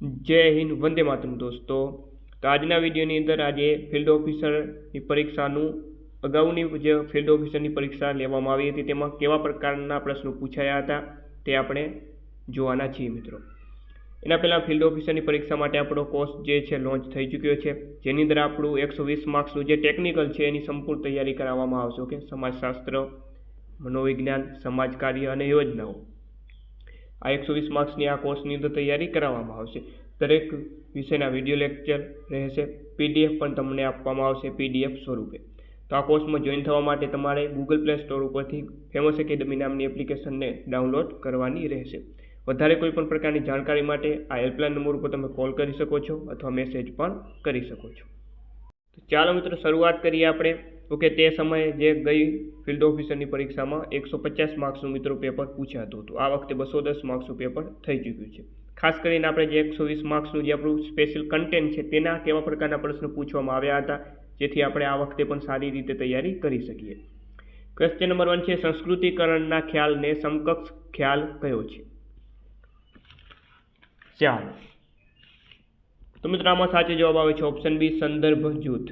जय हिंद वंदे मातरम दोस्तों। तो आजना विडियोनी अंदर आज फील्ड ऑफिसरनी परीक्षाનું અગાઉની જે ફિલ્ડ ઓફિસરની પરીક્ષા લેવામાં આવી હતી તેમાં કેવા પ્રકારના પ્રશ્નો પૂછાયા હતા તે આપણે જોવાના છીએ મિત્રો। એના પહેલાં ફિલ્ડ ઓફિસરની પરીક્ષા માટે આપણો કોર્સ જે છે લોન્ચ થઈ ચૂક્યો છે, જેની અંદર આપણું 120 માર્ક્સનું જે ટેકનિકલ છે એની સંપૂર્ણ તૈયારી કરાવવામાં આવશે। ઓકે, સમાજશાસ્ત્ર, મનોવિજ્ઞાન, સમાજ કાર્ય અને યોજનાઓ, આ 120 માર્ક્સની આ કોર્સની અંદર તૈયારી કરાવવામાં આવશે। દરેક વિષયના વિડીયો લેક્ચર રહેશે, પીડીએફ પણ તમને આપવામાં આવશે પીડીએફ સ્વરૂપે। તો આ કોર્સમાં જોઈન થવા માટે તમારે ગૂગલ પ્લે સ્ટોર ઉપરથી ફેમસ એકેડમી નામની એપ્લિકેશનને ડાઉનલોડ કરવાની રહેશે। વધારે કોઈ પણ પ્રકારની જાણકારી માટે આ હેલ્પલાઇન નંબર ઉપર તમે કોલ કરી શકો છો અથવા મેસેજ પણ કરી શકો છો। તો ચાલો મિત્રો શરૂઆત કરીએ આપણે। ઓકે, તે સમયે જે ગઈ ફિલ્ડ ઓફિસરની પરીક્ષામાં 150 માર્ક્સનું મિત્રો પેપર પૂછાતું હતું, આ વખતે 210 માર્ક્સનું પેપર થઈ ચૂક્યું છે। ખાસ કરીને આપણે જે 120 માર્ક્સનું જે આપણું સ્પેશિયલ કન્ટેન્ટ છે તેના કેવા પ્રકારના પ્રશ્નો પૂછવામાં આવ્યા હતા, જેથી આપણે આ વખતે પણ સારી રીતે તૈયારી કરી શકીએ। ક્વેશ્ચન નંબર 1 છે, સંસ્કૃતિકરણના ખ્યાલને સમકક્ષ ખ્યાલ કયો છે? ચાલો, તો મિત્રો આમાં સાચો જવાબ આવે છે ઓપ્શન બી, સંદર્ભ જૂથ।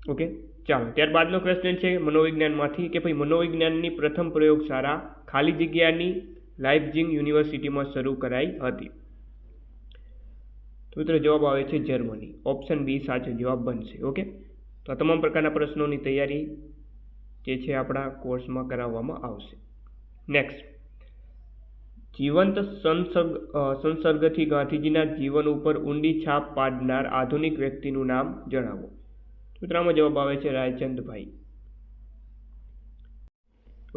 ઓકે, ચાલો ત્યારબાદનો ક્વેશ્ચન છે મનોવિજ્ઞાનમાંથી કે ભાઈ મનોવિજ્ઞાનની પ્રથમ પ્રયોગશાળા ખાલી જગ્યાની લાઇપ્ઝિગ યુનિવર્સિટીમાં શરૂ કરાઈ હતી। તો મિત્રો જવાબ આવે છે જર્મની, ઓપ્શન બી સાચો જવાબ બનશે। ઓકે, તો આ તમામ પ્રકારના પ્રશ્નોની તૈયારી જે છે આપણા કોર્સમાં કરાવવામાં આવશે। નેક્સ્ટ, જીવંત સંસર્ગથી ગાંધીજીના જીવન ઉપર ઊંડી છાપ પાડનાર આધુનિક વ્યક્તિનું નામ જણાવો। મિત્રોમાં જવાબ આવે છે રાયચંદભાઈ।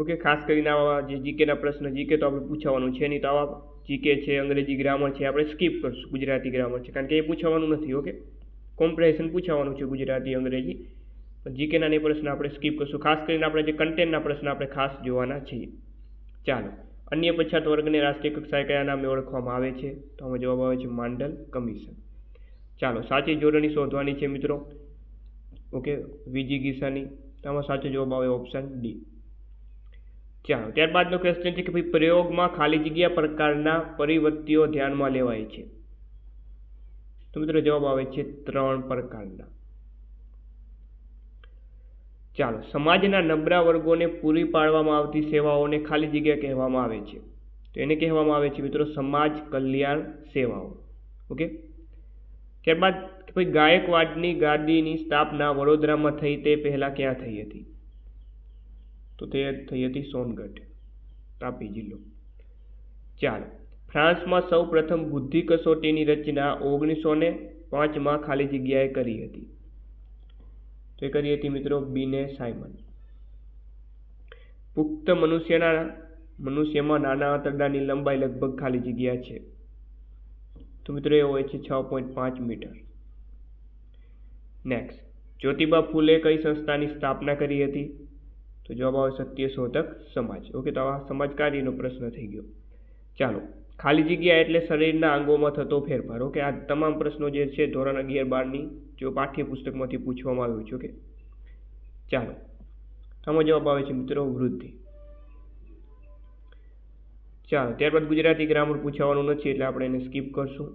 ઓકે, ખાસ કરીને આવા જે જીકેના પ્રશ્ન, જીકે તો આપણે પૂછવાનું છે નહીં, તો આવા જીકે છે, અંગ્રેજી ગ્રામર છે આપણે સ્કીપ કરશું, ગુજરાતી ગ્રામર છે કારણ કે એ પૂછવાનું નથી। ઓકે, કોમ્પ્રેહેન્શન પૂછવાનું છે ગુજરાતી અંગ્રેજી, પણ જીકેના ને પ્રશ્ન આપણે સ્કીપ કરશું। ખાસ કરીને આપણે જે કન્ટેન્ટના પ્રશ્ન આપણે ખાસ જોવાના છીએ। ચાલો, અન્ય પછાત વર્ગને રાષ્ટ્રીય કક્ષાએ કયા નામે ઓળખવામાં આવે છે? તો આમાં જવાબ આવે છે માંડલ કમિશન। ચાલો, સાચી જોડણી શોધવાની છે મિત્રો। ઓકે, વીજી ગીસાની, તો આમાં સાચો જવાબ આવે ઓપ્શન ડી। ચાલો, ત્યારબાદનો ક્વેશ્ચન છે કે ભાઈ પ્રયોગમાં ખાલી જગ્યા પ્રકારના પરિવર્તિઓ ધ્યાનમાં લેવાય છે? તો મિત્રો જવાબ આવે છે 3 પ્રકારના। ચાલો, સમાજના નબળા વર્ગોને પૂરી પાડવામાં આવતી સેવાઓને ખાલી જગ્યા કહેવામાં આવે છે, તો એને કહેવામાં આવે છે મિત્રો સમાજ કલ્યાણ સેવાઓ। ઓકે, ત્યારબાદ કે ભાઈ ગાયકવાડની ગાદીની સ્થાપના વડોદરામાં થઈ તે પહેલાં ક્યાં થઈ હતી? તો તે થઈ હતી સોનગઢ, તાપી જિલ્લો। ચાલો, ફ્રાન્સમાં સૌ પ્રથમ બુદ્ધિ કસોટીની રચના 1905માં ખાલી જગ્યાએ કરી હતી, તો એ કરી હતી મિત્રો બીને સાયમન। પુખ્ત મનુષ્યમાં નાના આંતરડાની લંબાઈ લગભગ ખાલી જગ્યા છે, તો મિત્રો એ હોય છે 6.5 મીટર। નેક્સ્ટ, જ્યોતિબા ફૂલે કઈ સંસ્થાની સ્થાપના કરી હતી? તો જવાબ આવે સત્યશોધક સમાજ। ઓકે, તો આ સમાજ કાર્યનો પ્રશ્ન થઈ ગયો। ચાલો, ખાલી જગ્યા એટલે શરીરના અંગોમાં થતો ફેરફાર। ઓકે, આ તમામ પ્રશ્નો જે છે ધોરણ 11-12ની જો પાઠ્યપુસ્તકમાંથી પૂછવામાં આવ્યું છે। ઓકે, ચાલો, આમાં જવાબ આવે છે મિત્રો વૃદ્ધિ। ચાલો, ત્યારબાદ ગુજરાતી ગ્રામર પૂછવાનું નથી એટલે આપણે એને સ્કીપ કરશું।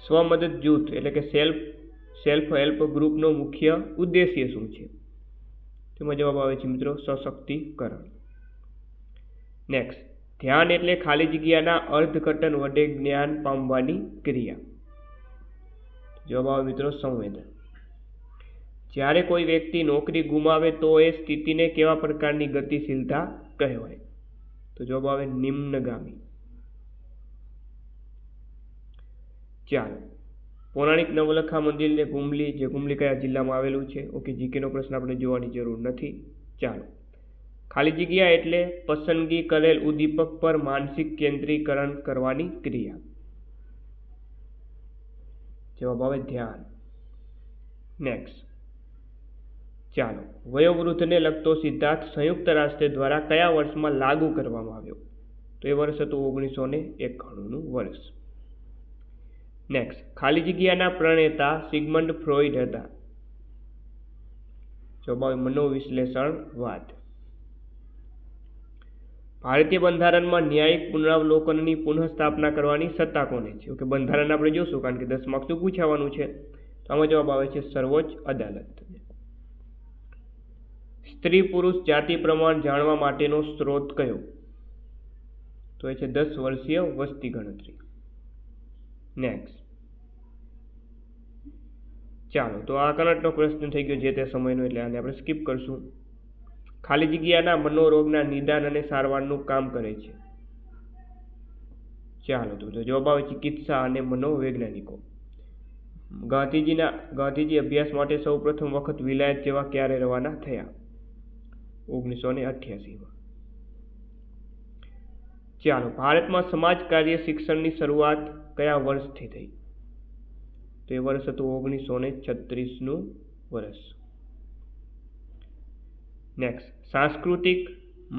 સ્વમદદ જૂથ એટલે કે સેલ્ફ હેલ્પ ગ્રુપનો મુખ્ય ઉદ્દેશ્ય શું છે? તેમાં જવાબ આવે છે મિત્રો સશક્તિકરણ। નેક્સ્ટ, ધ્યાન એટલે ખાલી જગ્યાના અર્થઘટન વડે જ્ઞાન પામવાની ક્રિયા, જવાબ આવે મિત્રો સંવેદન। જ્યારે કોઈ વ્યક્તિ નોકરી ગુમાવે તો એ સ્થિતિને કેવા પ્રકારની ગતિશીલતા કહેવાય? તો જવાબ આવે નિમ્નગામી। ચાલો, પૌરાણિક નવલખા મંદિરને ગુમલી કયા જિલ્લામાં આવેલું છે? ઓકે, જીકેનો પ્રશ્ન આપણે જોવાની જરૂર નથી। ચાલો, ખાલી જગ્યા એટલે પસંદગી કરેલ ઉદ્દીપક પર માનસિક કેન્દ્રીકરણ કરવાની ક્રિયા, જવાબ આવે ધ્યાન। નેક્સ્ટ, ચાલો, વયોવૃદ્ધને લગતો સિદ્ધાંત સંયુક્ત રાષ્ટ્ર દ્વારા કયા વર્ષમાં લાગુ કરવામાં આવ્યો? તો એ વર્ષ હતું 1991નું વર્ષ। નેક્સ્ટ, ખાલી જગ્યાના પ્રણેતા સિગમન્ડ ફ્રોઈડ હતા, જવાબ આવે મનોવિશ્લેષણવાદ। ભારતીય બંધારણમાં ન્યાયિક પુનરાવલોકનની પુનઃસ્થાપના કરવાની સત્તા કોને છે? ઓકે, બંધારણ આપણે જોશું કારણ કે 10 માર્ક્સનું પૂછાવાનું છે. તો આમાં જવાબ આવે છે સર્વોચ્ચ અદાલત. સ્ત્રી પુરુષ જાતિ પ્રમાણ જાણવા માટેનો સ્ત્રોત કયો? તો એ છે 10 વર્ષીય વસ્તી ગણતરી. નેક્સ્ટ, ચાલો તો આ કરંટનો પ્રશ્ન થઈ ગયો જે તે સમયનો, એટલે આને આપણે સ્કીપ કરશું. ખાલી જગ્યાના મનોરોગના નિદાન અને સારવારનું કામ કરે છે. ચાલો તો જવાબ આવે ચિકિત્સા અને મનોવૈજ્ઞાનિકો. ગાંધીજી અભ્યાસ માટે સૌ પ્રથમ વખત વિલાયત જેવા ક્યારે રવાના થયા? 1988માં. ચાલો, ભારતમાં સમાજ કાર્ય શિક્ષણની શરૂઆત કયા વર્ષથી થઈ? તો એ વર્ષ હતું 1936નું વર્ષ. નેક્સ્ટ, સાંસ્કૃતિક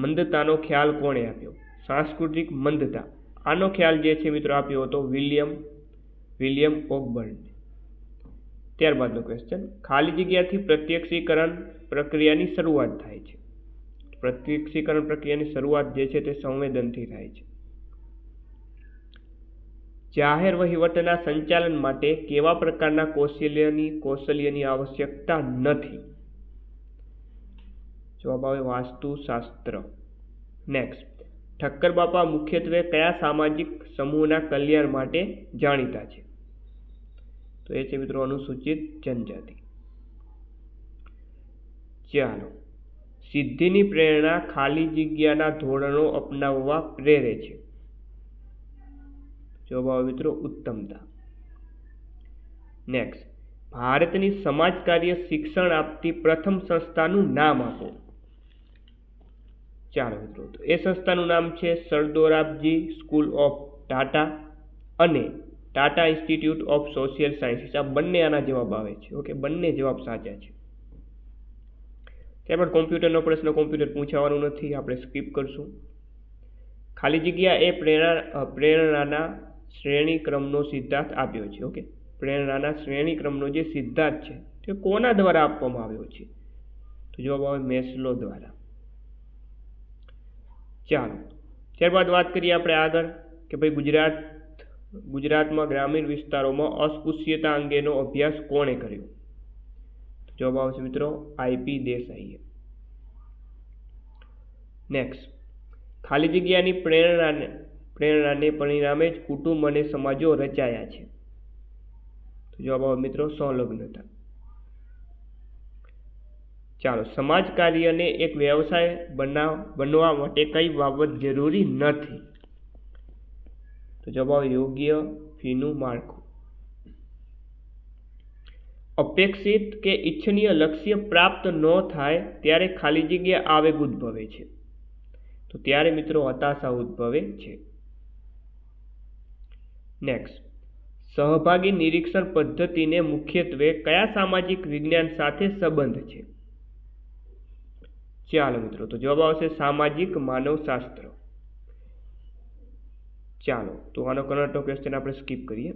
મંદતાનો ખ્યાલ કોણે આપ્યો? સાંસ્કૃતિક મંદતા આનો ખ્યાલ જે છે મિત્રો આપ્યો હતો વિલિયમ ઓકબર્ન. ત્યારબાદનો ક્વેશ્ચન, ખાલી જગ્યાથી પ્રત્યક્ષીકરણ પ્રક્રિયાની શરૂઆત થાય છે. પ્રત્યક્ષીકરણ પ્રક્રિયાની શરૂઆત જે છે તે સંવેદનથી થાય છે. જાહેર વહીવટના સંચાલન માટે કેવા પ્રકારના કૌશલ્યની આવશ્યકતા નથી? જવાબ આવે વાસ્તુશાસ્ત્ર. નેક્સ્ટ, ઠક્કર બાપા મુખ્યત્વે કયા સામાજિક સમૂહના કલ્યાણ માટે જાણીતા છે? તો એ છે મિત્રો અનુસૂચિત જનજાતિ. ચાલો, સિદ્ધિની પ્રેરણા ખાલી જગ્યાના ધોરણો અપનાવવા પ્રેરે છે. જવાબ આવે મિત્રો ઉત્તમતા. નેક્સ્ટ, ભારતની સમાજ કાર્ય શિક્ષણ આપતી પ્રથમ સંસ્થાનું નામ આપો. ચાલો મિત્રો, તો એ સંસ્થાનું નામ છે સરદોરાબજી સ્કૂલ ઓફ ટાટા અને Tata institute of social sciences. આ બંને આના જવાબ આવે છે. ઓકે, બંને જવાબ સાચા છે. ત્યારબાદ કોમ્પ્યુટરનો પ્રશ્ન કોમ્પ્યુટર પૂછાવાનું નથી, આપણે સ્કીપ કરશું. ખાલી જગ્યા એ પ્રેરણાના શ્રેણીક્રમનો સિદ્ધાંત આપ્યો છે. ઓકે, પ્રેરણાના શ્રેણીક્રમનો જે સિદ્ધાંત છે તે કોના દ્વારા આપવામાં આવ્યો છે? તો જવાબ આવે મેસ્લો દ્વારા. ચાલો, ત્યારબાદ વાત કરીએ આપણે આગળ કે ભાઈ ગુજરાતમાં ગ્રામીણ વિસ્તારોમાં અસ્પૃશ્યતા અંગેનો અભ્યાસ કોણે કર્યો? જવાબ આવશે મિત્રો IP દેસાઈએ. નેક્સ્ટ, ખાલી જગ્યાની પ્રેરણાને પરિણામે જ કુટુંબ અને સમાજો રચાયા છે. તો જવાબ આવે મિત્રો સંલગ્નતા. ચાલો, સમાજ કાર્યને એક વ્યવસાય બનવા માટે કઈ બાબત જરૂરી નથી? તો જવાબ આવે યોગ્ય ફીનું માળખું. અપેક્ષિત કે ઇચ્છનીય લક્ષ્ય પ્રાપ્ત ન થાય ત્યારે ખાલી જગ્યા આવેગ ઉદ્ભવે છે. તો ત્યારે મિત્રો હતાશા ઉદ્ભવે છે. નેક્સ્ટ, સહભાગી નિરીક્ષણ પદ્ધતિને મુખ્યત્વે કયા સામાજિક વિજ્ઞાન સાથે સંબંધ છે? ચાલો મિત્રો, તો જવાબ આવશે સામાજિક માનવશાસ્ત્ર. ચાલો, તો આનો કરંટનો ક્વેશ્ચન આપણે સ્કીપ કરીએ.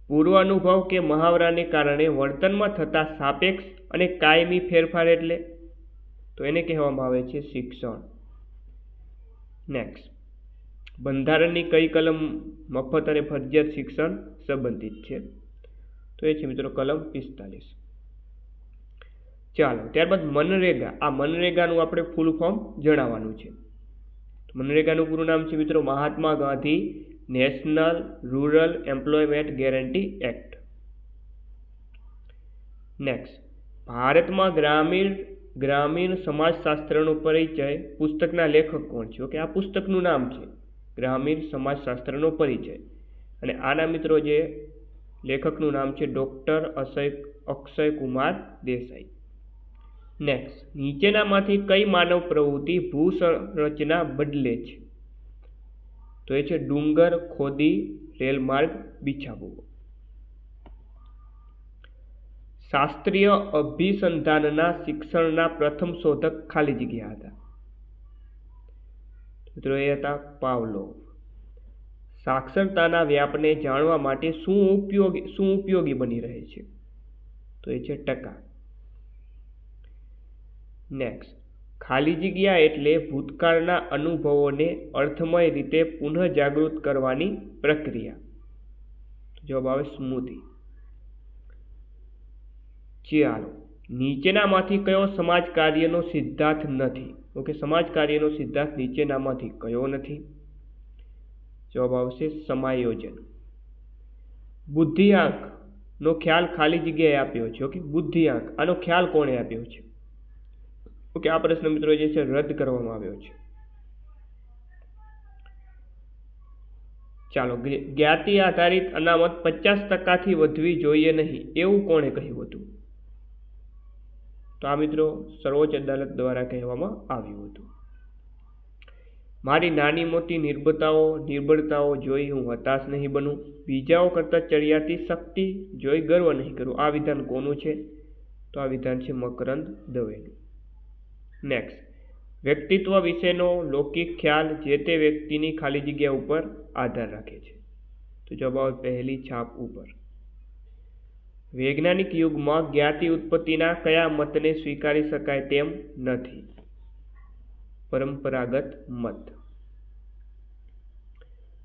પૂર્વ અનુભવ કે મહાવરાને કારણે વર્તનમાં થતા સાપેક્ષ અને કાયમી ફેરફાર એટલે? તો એને કહેવામાં આવે છે શિક્ષણ. નેક્સ્ટ, બંધારણની કઈ કલમ મફત અને ફરજિયાત શિક્ષણ સંબંધિત છે? તો એ છે મિત્રો કલમ 45. ચાલો, ત્યારબાદ મનરેગા. આ મનરેગાનું આપણે ફૂલ ફોર્મ જણાવવાનું છે. મનરેગાનું પૂરું નામ છે મિત્રો Mahatma Gandhi national rural employment guarantee act. Next, ભારતમાં ગ્રામીણ સમાજશાસ્ત્રનો પરિચય પુસ્તકના લેખક કોણ છે? ઓકે, આ પુસ્તકનું નામ છે ગ્રામીણ સમાજશાસ્ત્રનો પરિચય, અને આના મિત્રો જે લેખકનું નામ છે ડૉક્ટર અક્ષય કુમાર દેસાઈ. નેક્સ્ટ, નીચેનામાંથી કઈ માનવ પ્રવૃત્તિ ભૂસંરચના બદલે છે? તો એ છે ડુંગર ખોદી રેલમાર્ગ બિછાવવો. શાસ્ત્રીય અભિસંધાનના શિક્ષણના પ્રથમ શોધક ખાલી જગ્યા હતા. મિત્રો એ હતા પાવલોવ. સાક્ષરતાના વ્યાપને જાણવા માટે શું ઉપયોગી બની રહે છે? તો એ છે ટકા. નેક્સ્ટ, ખાલી જગ્યા એટલે ભૂતકાળના અનુભવોને અર્થમય રીતે પુનઃજાગૃત કરવાની પ્રક્રિયા. જવાબ આવે સ્મૃતિ. ચાલો, નીચેનામાંથી કયો સમાજ કાર્યનો સિદ્ધાંત નથી? ઓકે, સમાજ કાર્યનો સિદ્ધાંત નીચેનામાંથી કયો નથી? જવાબ આવશે સમાયોજન. બુદ્ધિઆંક નો ખ્યાલ ખાલી જગ્યાએ આપ્યો છે. ઓકે, બુદ્ધિઆંક આનો ખ્યાલ કોણે આપ્યો છે? ઓકે, આ પ્રશ્ન મિત્રો જે છે રદ કરવામાં આવ્યો છે. ચાલો, જ્ઞાતિ આધારિત અનામત 50% વધવી જોઈએ નહીં એવું કોણે કહ્યું હતું? તો આ મિત્રો સર્વોચ્ચ અદાલત દ્વારા કહેવામાં આવ્યું હતું. મારી નાની મોટી નિર્બળતાઓ જોઈ હું હતાશ નહીં બનું, બીજાઓ કરતાં ચડિયાતી શક્તિ જોઈ ગર્વ નહીં કરું. આ વિધાન કોનું છે? તો આ વિધાન છે મકરંદ દવેનું. નેક્સ્ટ, વ્યક્તિત્વ વિશેનો લૌકિક ખ્યાલ જે તે વ્યક્તિની ખાલી જગ્યા ઉપર આધાર રાખે છે. તો જવાબ આવે પહેલી છાપ ઉપર. વૈજ્ઞાનિક યુગમાં જ્ઞાતિ ઉત્પત્તિના કયા મતને સ્વીકારી શકાય તેમ નથી? પરંપરાગત મત.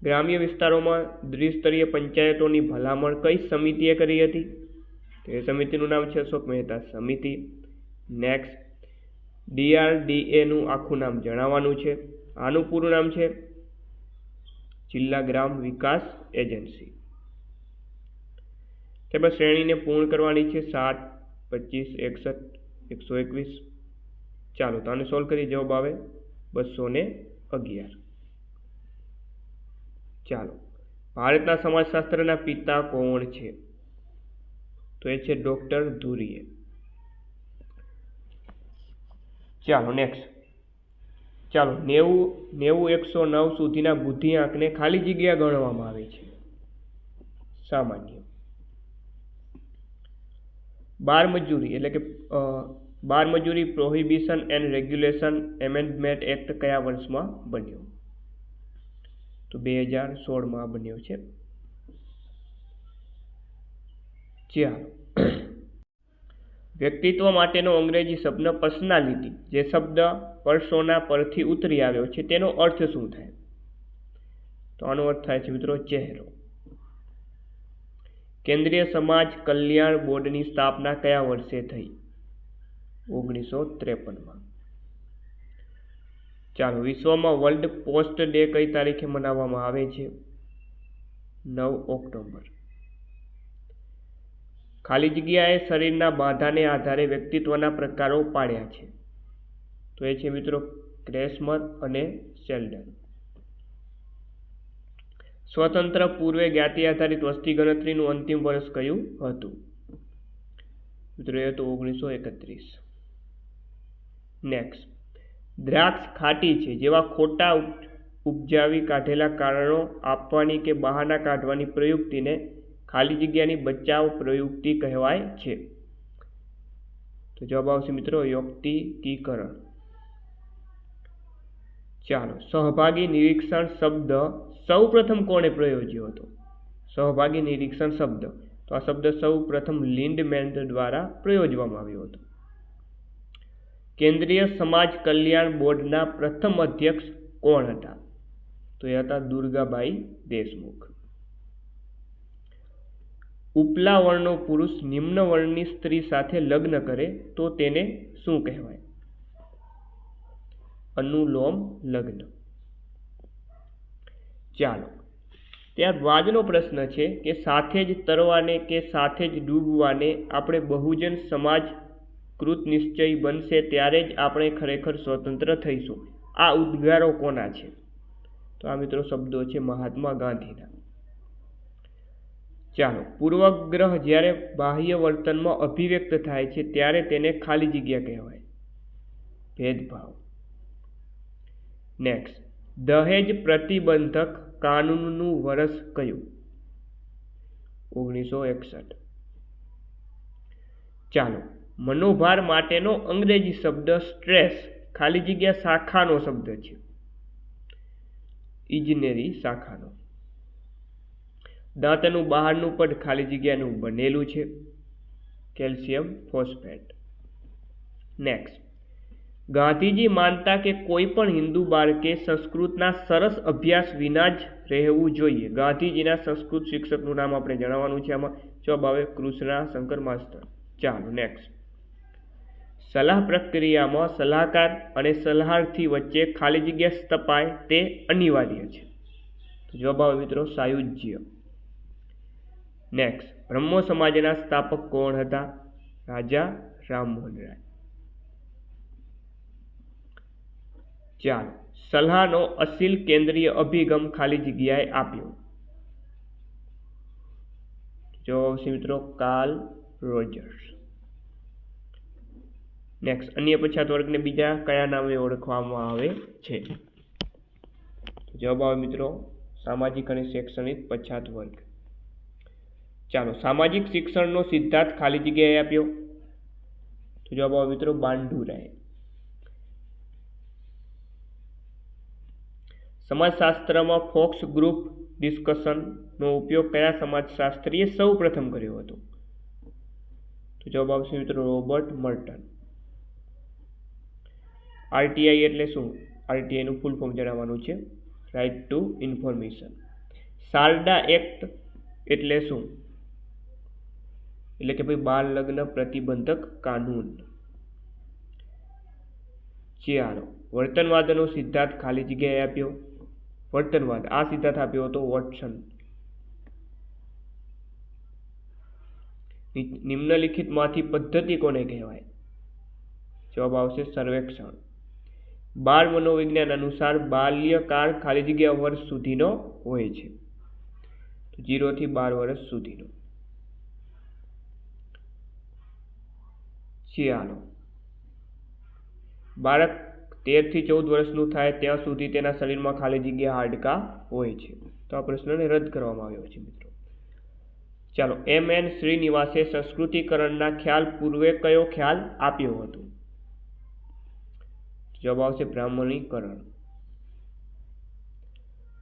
ગ્રામ્ય વિસ્તારોમાં દ્વિસ્તરીય પંચાયતોની ભલામણ કઈ સમિતિએ કરી હતી? તો એ સમિતિનું નામ છે અશોક મહેતા સમિતિ. નેક્સ્ટ, DRDA નું આખું નામ જણાવવાનું છે. આનું પૂરું નામ છે જિલ્લા ગ્રામ વિકાસ એજન્સી. ત્યારબાદ શ્રેણીને પૂર્ણ કરવાની છે 7, 25, 61, 121. ચાલો, તો આને સોલ્વ કરી જવાબ આવે 211. ચાલો, ભારતના સમાજશાસ્ત્રના પિતા કોણ છે? તો એ છે ડોક્ટર ધુરીએ. ચાલો, નેક્સ્ટ. ચાલો, 90-109 સુધીના બુદ્ધિઆંકને ખાલી જગ્યા ગણવામાં આવે છે. સામાન્ય. બાળમજૂરી એટલે કે બાળમજૂરી prohibition and regulation amendment act કયા વર્ષમાં બન્યો? તો 2016માં બન્યો છે. ચાલો, વ્યક્તિત્વ માટેનો અંગ્રેજી શબ્દ પર્સનાલિટી, જે શબ્દ પર્સોના પરથી ઉતરી આવ્યો છે, તેનો અર્થ શું થાય? તો આનો અર્થ થાય છે મિત્રો ચહેરો. કેન્દ્રીય સમાજ કલ્યાણ બોર્ડની સ્થાપના કયા વર્ષે થઈ? 1953માં. ચાલો, વિશ્વમાં વર્લ્ડ પોસ્ટ ડે કઈ તારીખે મનાવવામાં આવે છે? 9 ઓક્ટોબર. ખાલી જગ્યાએ શરીરના બાંધાને આધારે વ્યક્તિત્વના પ્રકારો પાડ્યા છે. તો એ છે મિત્રો ક્રેસ્મર અને શેલ્ડન. સ્વતંત્ર પૂર્વે જ્ઞાતિ આધારિત વસ્તી ગણતરીનું અંતિમ વર્ષ કયું હતું? મિત્રો એ હતું 1931. નેક્સ્ટ, દ્રાક્ષ ખાટી છે જેવા ખોટા ઉપજાવી કાઢેલા કારણો આપવાની કે બહાના કાઢવાની પ્રયુક્તિને ખાલી જગ્યાની બચાવ પ્રયુક્તિ કહેવાય છે. તો જવાબ આવશે મિત્રો યોક્તિકીકરણ. ચાલો, સહભાગી નિરીક્ષણ શબ્દ સૌ પ્રથમ કોણે પ્રયોજ્યો હતો? સહભાગી નિરીક્ષણ શબ્દ, તો આ શબ્દ સૌ પ્રથમ લિન્ડમેન દ્વારા પ્રયોજવામાં આવ્યો હતો. કેન્દ્રીય સમાજ કલ્યાણ બોર્ડના પ્રથમ અધ્યક્ષ કોણ હતા? તો એ હતા દુર્ગાબાઈ દેશમુખ. ઉપલા વર્ણનો પુરુષ નિમ્ન વર્ણની સ્ત્રી સાથે લગ્ન કરે તો તેને શું કહેવાય? અનુલોમ લગ્ન. ચાલો, ત્યારબાદનો પ્રશ્ન છે કે સાથે જ તરવાને કે સાથે જ ડૂબવાને આપણે બહુજન સમાજકૃત નિશ્ચય બનશે ત્યારે જ આપણે ખરેખર સ્વતંત્ર થઈશું. આ ઉદ્ગારો કોના છે? તો આ મિત્રો શબ્દો છે મહાત્મા ગાંધીના. ચાલો, પૂર્વગ્રહ જ્યારે બાહ્ય વર્તનમાં અભિવ્યક્ત થાય છે ત્યારે તેને ખાલી જગ્યા કહેવાય. ભેદભાવ. નેક્સ્ટ, દહેજ પ્રતિબંધક કાનૂનનું વર્ષ કયું? 1961. ચાલો, મનોભાર માટેનો અંગ્રેજી શબ્દ સ્ટ્રેસ ખાલી જગ્યા શાખાનો શબ્દ છે. ઇજનેરી શાખાનો. દાંતનું બહારનું પડ ખાલી જગ્યાનું બનેલું છે. Calcium phosphate. નેક્સ્ટ, ગાંધીજી માનતા કે કોઈ પણ હિન્દુ બાળકે સંસ્કૃતના સરસ અભ્યાસ વિના જ રહેવું જોઈએ. ગાંધીજીના સંસ્કૃત શિક્ષકનું નામ આપણે જણાવવાનું છે. આમાં જવાબ આવે કૃષ્ણા શંકર માસ્ટર. ચાલો નેક્સ્ટ. સલાહ પ્રક્રિયામાં સલાહકાર અને સલાહાર્થી વચ્ચે ખાલી જગ્યા સ્થપાય તે અનિવાર્ય છે. જવાબ આવે મિત્રો સાયુજ્ય. નેક્સ્ટ. બ્રહ્મો સમાજના સ્થાપક કોણ હતા? રાજા રામમોહન રાય. ચાલો. સલાહનો અસીલ કેન્દ્રીય અભિગમ ખાલી જગ્યાએ આપ્યો. જવાબ આવશે મિત્રો કાર્લ રોજર્સ. નેક્સ્ટ. અન્ય પછાત વર્ગને બીજા કયા નામે ઓળખવામાં આવે છે? જવાબ આવે મિત્રો સામાજિક અને શૈક્ષણિક પછાત વર્ગ. ચાલો. સામાજિક શિક્ષણનો સિદ્ધાંત ખાલી જગ્યાએ આપ્યો. તો જવાબ આવે મિત્રો બાંડુરાય. સમાજશાસ્ત્રમાં ફોકસ ગ્રુપ ડિસ્કશનનો ઉપયોગ કયા સમાજશાસ્ત્રીએ સૌ પ્રથમ કર્યો હતો? તો જવાબ આવશે મિત્રો રોબર્ટ મર્ટન. આરટીઆઈ એટલે શું? આરટીઆઈનું ફૂલ ફોર્મ જણાવવાનું છે. Right to information. Sarda act એટલે શું? એટલે કે ભાઈ બાળ લગ્ન પ્રતિબંધક કાનૂન. ચાલો. વર્તનવાદનો સિદ્ધાંત ખાલી જગ્યાએ આપ્યો. વર્તનવાદ આ સિદ્ધાંત આપ્યો હતો વોટસન. નિમ્નલિખિતમાંથી પદ્ધતિ કોને કહેવાય? જવાબ આવશે સર્વેક્ષણ. બાળ મનોવિજ્ઞાન અનુસાર બાલ્યકાળ ખાલી જગ્યા વર્ષ સુધીનો હોય છે. 0 થી 12 વર્ષ સુધીનો. ચાલો. બાળક 13 થી 14 વર્ષનું થાય ત્યાં સુધી તેના શરીરમાં ખાલી જગ્યા હાડકાં હોય છે. તો આ પ્રશ્નને રદ કરવામાં આવ્યો છે મિત્રો. ચાલો. એમ.એન. શ્રીનિવાસે સંસ્કૃતિકરણના ખ્યાલ પૂર્વે કયો ખ્યાલ આપ્યો હતો? જવાબ આવશે બ્રાહ્મણીકરણ.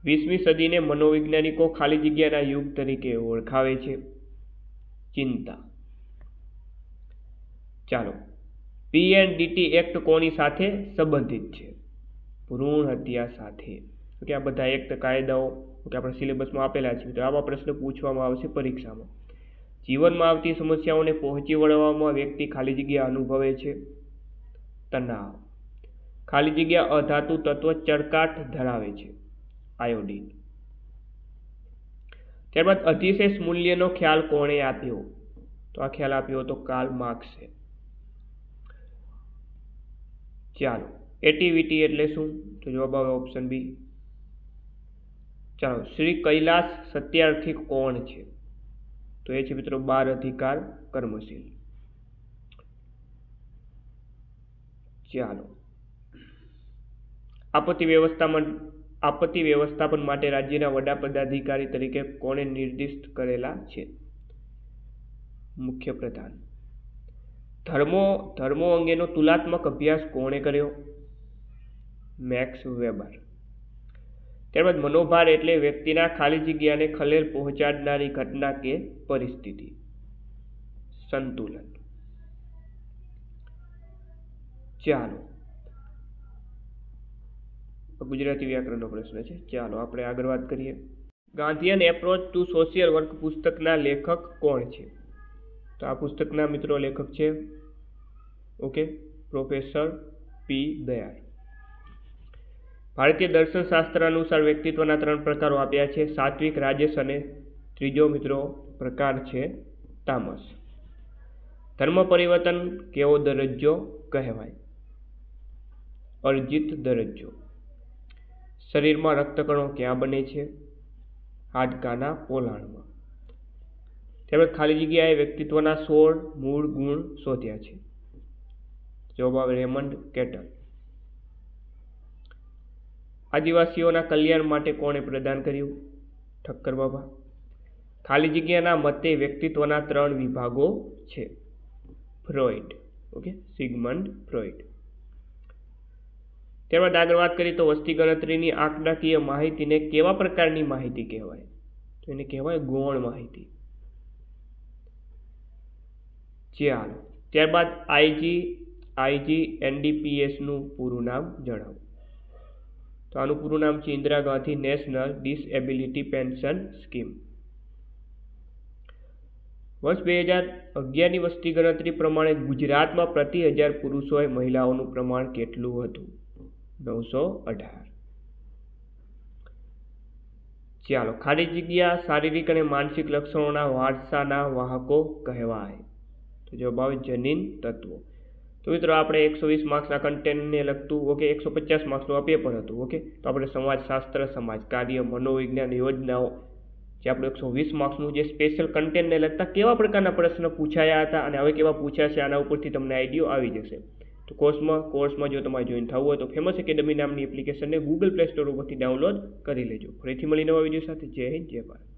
20મી સદીને મનોવૈજ્ઞાનિકો ખાલી જગ્યાના યુગ તરીકે ઓળખાવે છે. ચિંતા. ચાલો. પીએનડીટી એક્ટ કોની સાથે સંબંધિત છે? ભ્રૂણ હત્યા સાથે. ઓકે, આ બધા એક્ટ કાયદાઓ આપણા સિલેબસમાં આપેલા છે. તો આવા પ્રશ્ન પૂછવામાં આવશે પરીક્ષામાં. જીવનમાં આવતી સમસ્યાઓને પહોંચી વળવામાં વ્યક્તિ ખાલી જગ્યા અનુભવે છે. તણાવ. ખાલી જગ્યા અધાતુ તત્વ ચળકાટ ધરાવે છે. આયોડિન. ત્યારબાદ અધિશેષ મૂલ્યનો ખ્યાલ કોણે આપ્યો? તો આ ખ્યાલ આપ્યો હતો કાર્લ માર્ક્સે. ચાલો. એટીવીટી એટલે શું? તો જવાબ આવે ઓપ્શન બી. ચાલો. શ્રી કૈલાસ સત્યાર્થી કોણ છે? તો એ છે મિત્રો બાળ અધિકાર કર્મશીલ. ચાલો. આપત્તિ વ્યવસ્થાપન માટે રાજ્યના વડા પદાધિકારી તરીકે કોણે નિર્દિષ્ટ કરેલા છે? મુખ્યપ્રધાન. ધર્મો અંગેનો તુલનાત્મક અભ્યાસ કોણે કર્યો? Max Weber. ત્યારબાદ મનોભાર એટલે વ્યક્તિના ખાલી જગ્યાને ખલેલ પહોંચાડનારી ઘટના કે પરિસ્થિતિ. સંતુલન. ચાલો. ગુજરાતી વ્યાકરણનો પ્રશ્ન છે. ચાલો આપણે આગળ વાત કરીએ. Gandhian approach two social work પુસ્તકના લેખક કોણ છે? તો આ પુસ્તકના મિત્રો લેખક છે પ્રોફેસર પી દયાળ. ભારતીય દર્શનશાસ્ત્ર અનુસાર વ્યક્તિત્વના 3 પ્રકારો આપ્યા છે. સાત્વિક, રાજસ અને ત્રીજો મિત્રો પ્રકાર છે તામસ. ધર્મ પરિવર્તન કેવો દરજ્જો કહેવાય? અર્જિત દરજ્જો. શરીરમાં રક્તકણો ક્યાં બને છે? હાડકાના પોલાણમાં. તેમજ ખાલી જગ્યાએ વ્યક્તિત્વના 16 મૂળ ગુણ શોધ્યા છે. જવાબ આવે રેમન્ડ કેટલ. આદિવાસીઓના કલ્યાણ માટે કોણે પ્રદાન કર્યું? ઠક્કર બાબા. ખાલી જગ્યાના મતે વ્યક્તિત્વના 3 વિભાગો છે. ફ્રોઇડ. સિગમન્ડ ફ્રોઇડ. ત્યારબાદ આગળ વાત કરીએ તો વસ્તી ગણતરીની આંકડાકીય માહિતીને કેવા પ્રકારની માહિતી કહેવાય? તો એને કહેવાય ગૌણ માહિતી. ચાલો. ત્યારબાદ IGNDPSનું પૂરું નામ જણાવો. તો આનું પૂરું નામ છે Indira Gandhi national disability pension scheme. વર્ષ 2011ની વસ્તી ગણતરી પ્રમાણે ગુજરાતમાં પ્રતિ 1000 પુરુષોએ મહિલાઓનું પ્રમાણ કેટલું હતું? 918. ચાલો, ખાલી જગ્યા શારીરિક અને માનસિક લક્ષણોના વારસાના વાહકો કહેવાય? તો જવાબ આવે જનીન તત્વો. તો મિત્રો આપણે 120 માર્ક્સના કન્ટેન્ટને લગતું 150 માર્ક્સનું આ પેપર હતું. તો આપણે સમાજશાસ્ત્ર, સમાજ કાર્ય, મનોવિજ્ઞાન, યોજનાઓ જે આપણે 120 માર્ક્સનું જે સ્પેશિયલ કન્ટેન્ટને લગતા કેવા પ્રકારના પ્રશ્ન પૂછાયા હતા અને હવે કેવા પૂછાશે આના ઉપરથી તમને આઈડિયો આવી જશે. તો કોર્સમાં જો તમારે જોઈન થવું હોય તો ફેમસ એકેડમી નામની એપ્લિકેશનને ગૂગલ પ્લે સ્ટોર ઉપરથી ડાઉનલોડ કરી લેજો. ફરીથી મળી નવા વિડીયો સાથે. જય હિન્દ, જય ભારત.